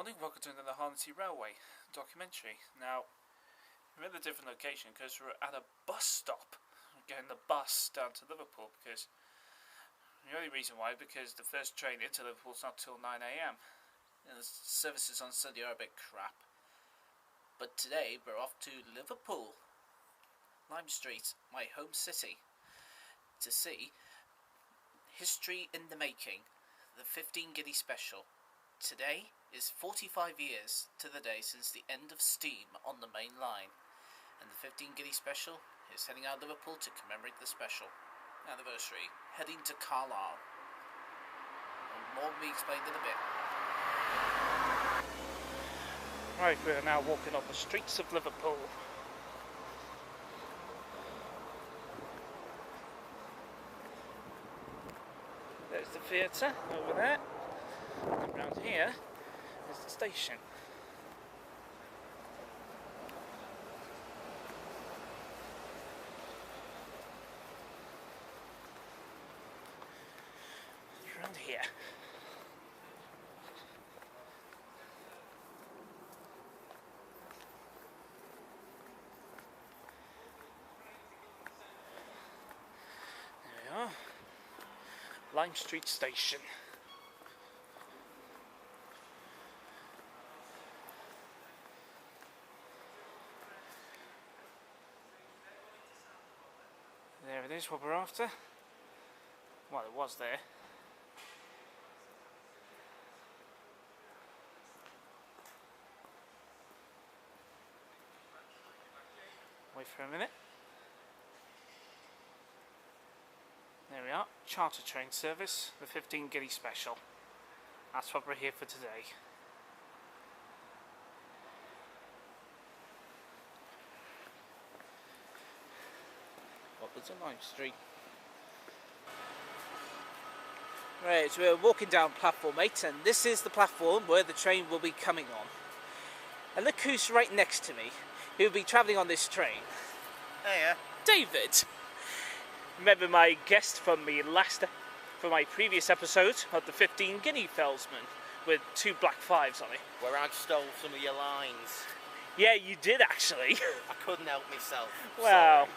morning, welcome to another Harnetty Railway documentary. Now, we're in a different location because we're at a bus stop. We're getting the bus down to Liverpool because the only reason why, because the first train into Liverpool is not till 9 AM. And the services on Sunday are a bit crap. But today we're off to Liverpool Lime Street, my home city, to see history in the making, the 15 Guinea Special. Today is 45 years to the day since the end of steam on the main line, and the 15 Guinea Special is heading out of Liverpool to commemorate the special anniversary, heading to Carlisle. And more will be explained in a bit. Right, we are now walking on the streets of Liverpool. There's the theatre over there. And around here is the station. Around here. There we are. Lime Street Station. There it is, what we're after. Well, it was there. Wait for a minute. There we are, charter train service, the 15 Guinea Special. That's what we're here for today. Upwards on Lime Street. Right, so we're walking down platform 8, and this is the platform where the train will be coming on. And look who's right next to me, who will be travelling on this train. Hiya. David! Remember my guest from my previous episode of the 15 Guinea Fellsman with 2 black 5s on it? Where I stole some of your lines. Yeah, you did actually. I couldn't help myself. Well, Sorry.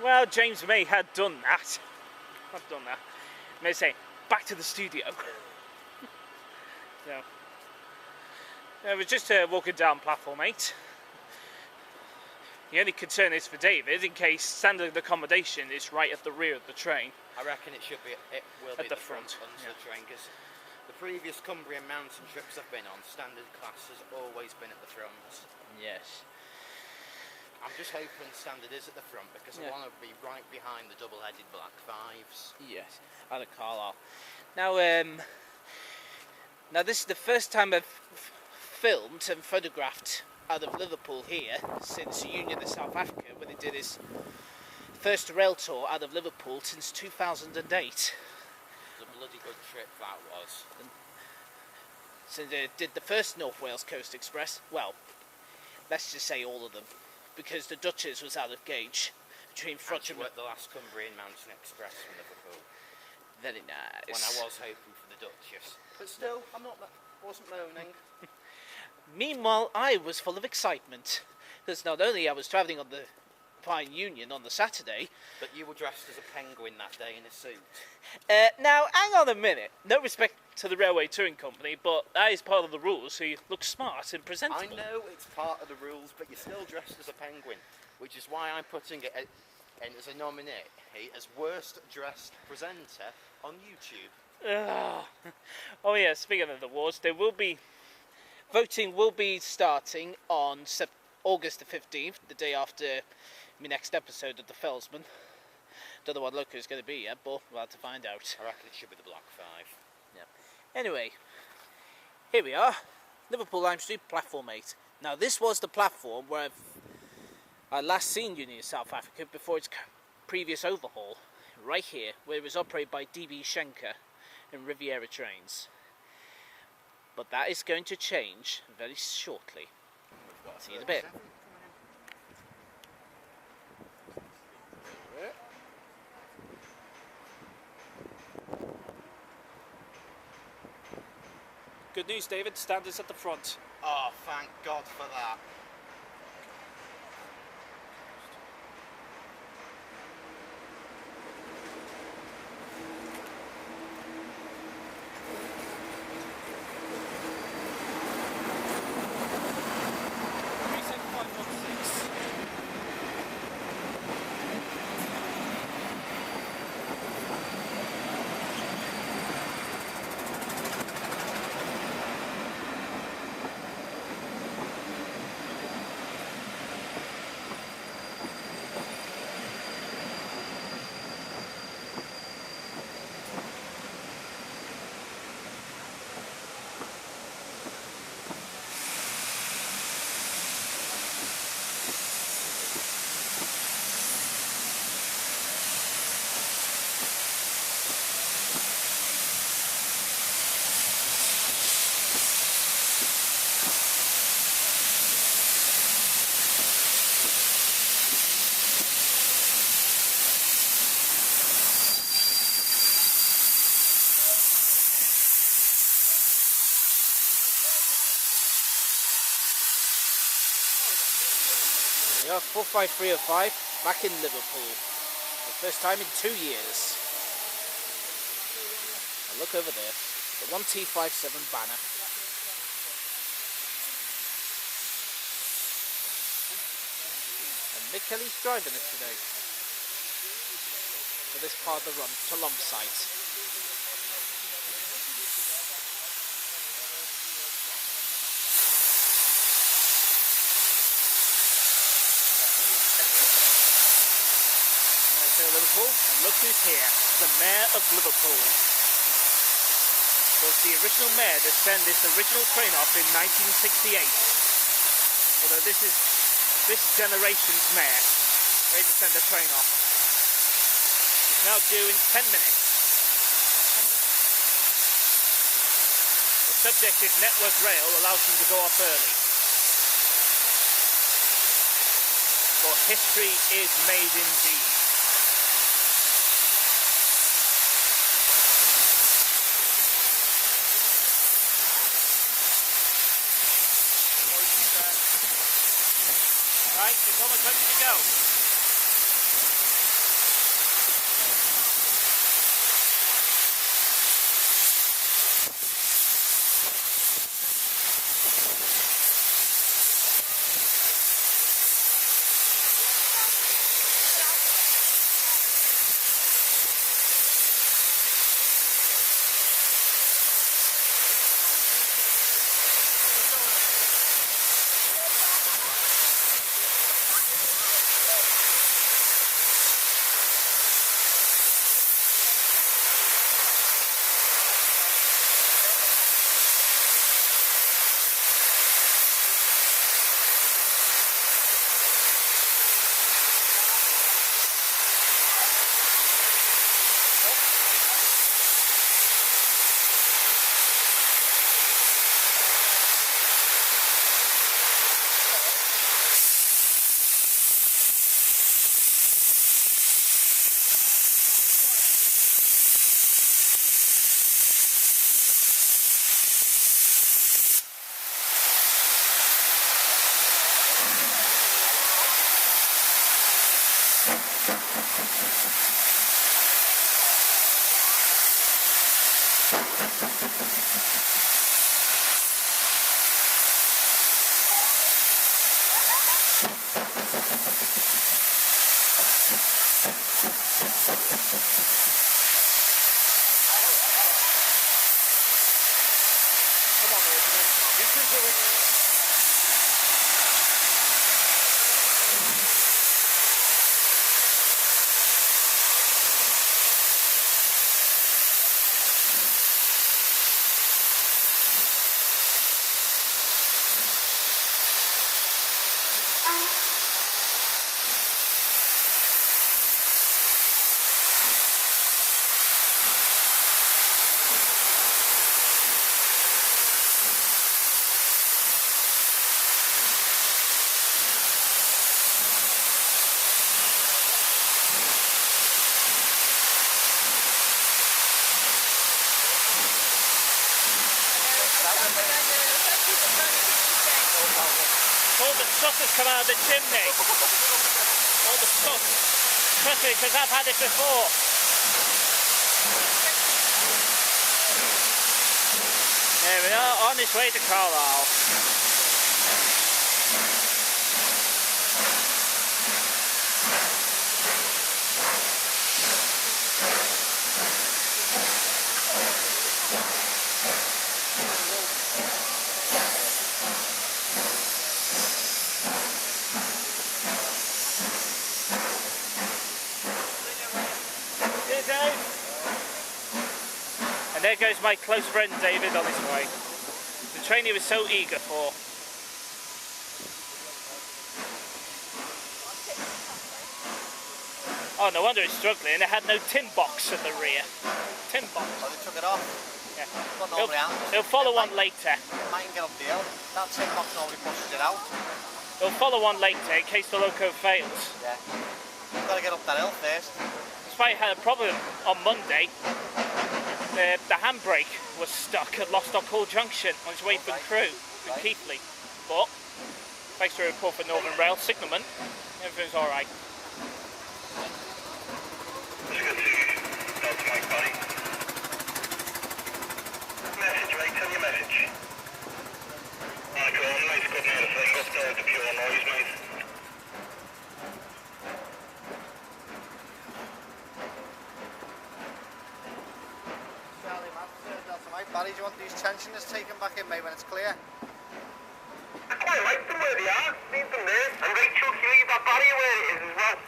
Well, James May had done that. I've done that. May I say, back to the studio. So, we're just walking down platform 8. The only concern is for David, in case standard accommodation is right at the rear of the train. I reckon it will be at the front of the train, because the previous Cumbrian mountain trips I've been on, standard class has always been at the front. Yes. I'm just hoping standard is at the front, because I want to be right behind the double-headed black 5s. Yes, out of Carlisle. Now, this is the first time I've filmed and photographed out of Liverpool here since the Union of South Africa, when they did his first rail tour out of Liverpool since 2008. It was a bloody good trip that was. So they did the first North Wales Coast Express. Well, let's just say all of them, because the Duchess was out of gauge between Frodsham and the last Cumbrian Mountain Express from Liverpool. Very nice. When I was hoping for the Duchess, but still, wasn't moaning. Meanwhile, I was full of excitement, because not only I was travelling on the Pine Union on the Saturday, but you were dressed as a penguin that day in a suit. Now, hang on a minute. No respect to the railway touring company, but that is part of the rules, so you look smart and presentable. I know it's part of the rules, but you're still dressed as a penguin, which is why I'm putting it in as a nominee as worst dressed presenter on YouTube. Oh yeah, speaking of the awards, voting will be starting on August the 15th, the day after my next episode of the Fellsman. Don't know what loco is going to be yet, but we'll have to find out. I reckon it should be the black 5. Yeah. Anyway, here we are, Liverpool Lime Street, platform 8. Now this was the platform where I last seen Union of South Africa before its previous overhaul. Right here, where it was operated by D.B. Schenker and Riviera Trains. But that is going to change very shortly. See you in a bit. Good news, David. Standards at the front. Oh, thank God for that. We are 45305 back in Liverpool. The first time in 2 years. And look over there, the 1T57 banner. And Mick Kelly's driving it today for this part of the run to Longsight. Liverpool, and look who's here, the Mayor of Liverpool. Was the original mayor that sent this original train off in 1968. Although this is this generation's mayor, ready to send the train off. It's now due in 10 minutes. The subjective Network Rail allows them to go off early. For history is made indeed. Right, it's almost ready to go. All the soot has come out of the chimney. All the soot. Trust me, because I've had it before. There we are, on its way to Carlisle. And there goes my close friend David on his way. The train he was so eager for. Oh, no wonder it's struggling. It had no tin box at the rear. Tin box. Oh, they took it off? Yeah. What normally happens? He'll follow one later. It might get up the hill. That tin box normally pushes it out. He'll follow one later in case the loco fails. Yeah. You've got to get up that hill first. Despite had a problem on Monday, the handbrake was stuck at Lostock Hall Junction on its way from Crewe to Keighley. But, thanks to a report for Northern Rail signalman, everything's alright. Message, mate, tell your message. Michael, mate's got near the thing, up there to pure noise, mate. Charlie, man, that's right. Barry, do you want these tensioners taken back in, mate, when it's clear? I quite like them where they are, leave them there. And Rachel, can you leave that barrier where it is as well?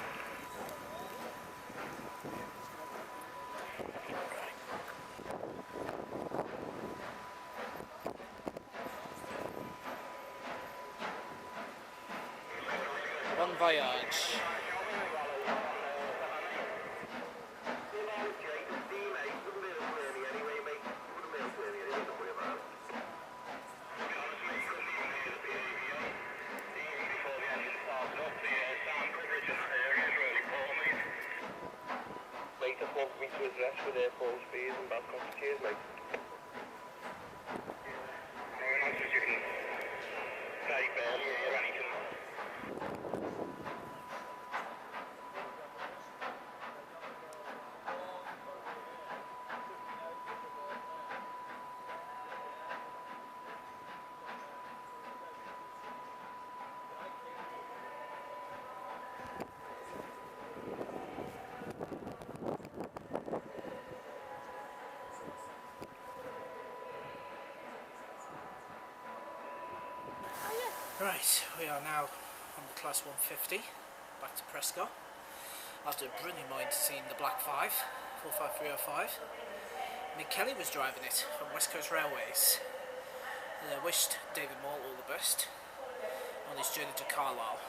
Bon voyage. Mate, just want me to address with their full speed and bad consequences, mate. You can very barely hear anything. Right, we are now on the Class 150, back to Prescott, after a brilliant morning to seeing the Black 5, 45305. Mick Kelly was driving it from West Coast Railways. And I wished David Moore all the best on his journey to Carlisle.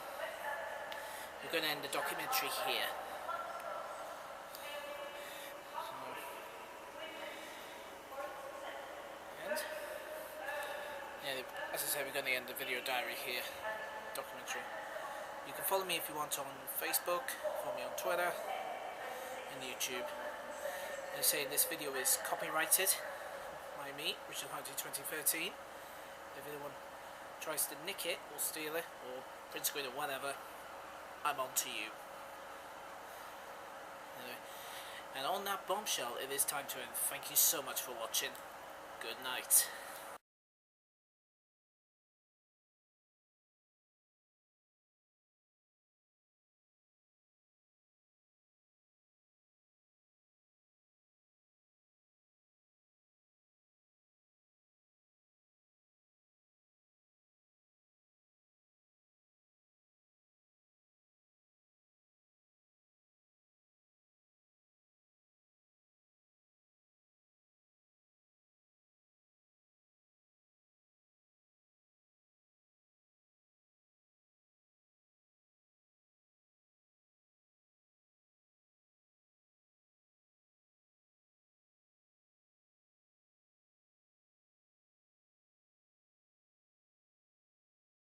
We're going to end the documentary here. As I say, we're going to end the video diary here, documentary. You can follow me if you want on Facebook, follow me on Twitter and YouTube. And say this video is copyrighted by me, Richard Harnetty 2013. If anyone tries to nick it or steal it or print screen or whatever, I'm on to you. Anyway, and on that bombshell, it is time to end. Thank you so much for watching. Good night.